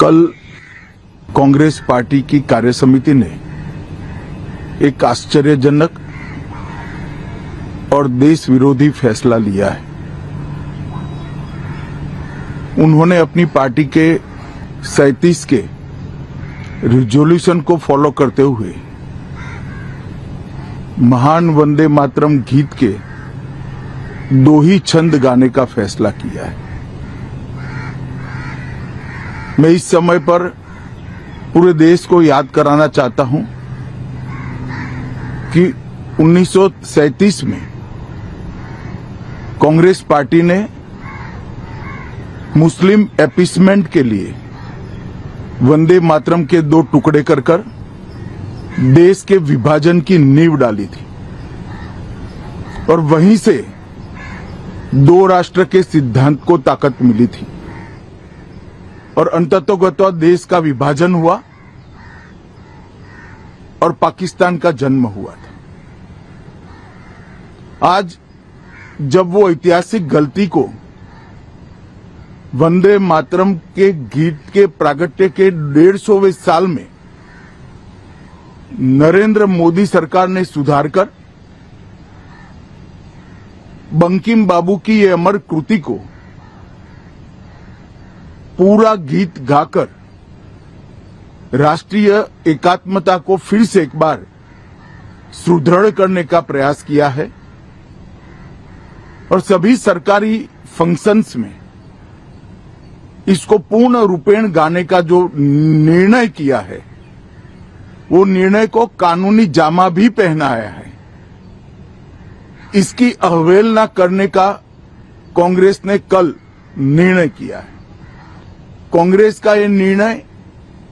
कल कांग्रेस पार्टी की कार्यसमिति ने एक आश्चर्यजनक और देश विरोधी फैसला लिया है। उन्होंने अपनी पार्टी के 37 के रिजोल्यूशन को फॉलो करते हुए महान वंदे मातरम गीत के 2 ही छंद गाने का फैसला किया है। मैं इस समय पर पूरे देश को याद कराना चाहता हूं कि 1937 में कांग्रेस पार्टी ने मुस्लिम अपीसमेंट के लिए वंदे मातरम के 2 टुकड़े कर देश के विभाजन की नींव डाली थी और वहीं से 2 राष्ट्र के सिद्धांत को ताकत मिली थी और अंततोगत्वा देश का विभाजन हुआ और पाकिस्तान का जन्म हुआ था। आज जब वो ऐतिहासिक गलती को वंदे मातरम के गीत के प्रागट्य के 150वें साल में नरेंद्र मोदी सरकार ने सुधार कर बंकिम बाबू की ये अमर कृति को पूरा गीत गाकर राष्ट्रीय एकात्मता को फिर से एक बार सुदृढ़ करने का प्रयास किया है और सभी सरकारी फंक्शंस में इसको पूर्ण रूपेण गाने का जो निर्णय किया है वो निर्णय को कानूनी जामा भी पहनाया है। इसकी अवहेलना करने का कांग्रेस ने कल निर्णय किया है। कांग्रेस का ये निर्णय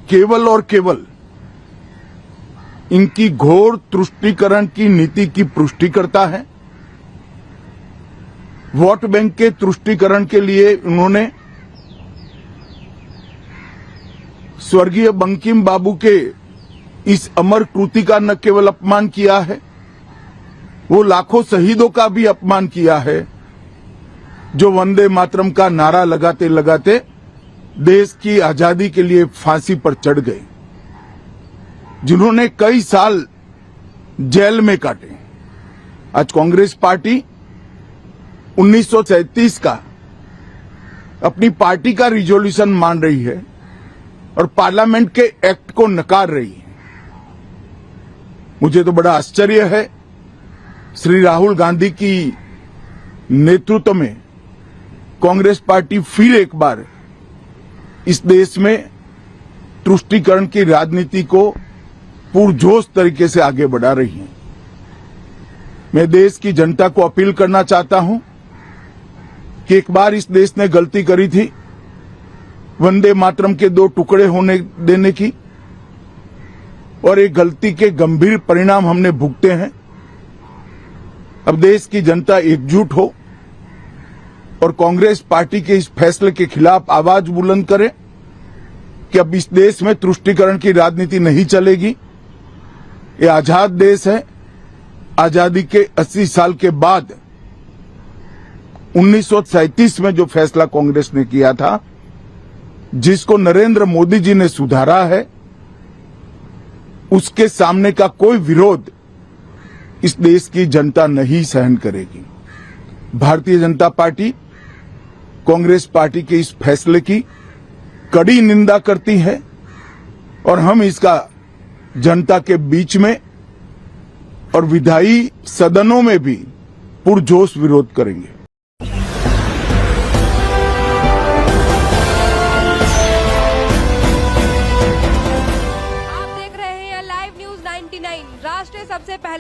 केवल और केवल इनकी घोर तुष्टीकरण की नीति की पुष्टि करता है। वोट बैंक के तुष्टीकरण के लिए उन्होंने स्वर्गीय बंकिम बाबू के इस अमर कृति का न केवल अपमान किया है, वो लाखों शहीदों का भी अपमान किया है जो वंदे मातरम का नारा लगाते लगाते देश की आजादी के लिए फांसी पर चढ़ गए, जिन्होंने कई साल जेल में काटे। आज कांग्रेस पार्टी 1937 का अपनी पार्टी का रिजोल्यूशन मान रही है और पार्लियामेंट के एक्ट को नकार रही है। मुझे तो बड़ा आश्चर्य है, श्री राहुल गांधी की नेतृत्व में कांग्रेस पार्टी फिर एक बार इस देश में तुष्टीकरण की राजनीति को पुरजोश तरीके से आगे बढ़ा रही है। मैं देश की जनता को अपील करना चाहता हूं कि एक बार इस देश ने गलती करी थी वंदे मातरम के 2 टुकड़े होने देने की और एक गलती के गंभीर परिणाम हमने भुगते हैं। अब देश की जनता एकजुट हो और कांग्रेस पार्टी के इस फैसले के खिलाफ आवाज बुलंद करे कि अब इस देश में तुष्टीकरण की राजनीति नहीं चलेगी। ये आजाद देश है। आजादी के 80 साल के बाद 1937 में जो फैसला कांग्रेस ने किया था, जिसको नरेंद्र मोदी जी ने सुधारा है, उसके सामने का कोई विरोध इस देश की जनता नहीं सहन करेगी। भारतीय जनता पार्टी कांग्रेस पार्टी के इस फैसले की कड़ी निंदा करती है और हम इसका जनता के बीच में और विधायी सदनों में भी पुरजोश विरोध करेंगे।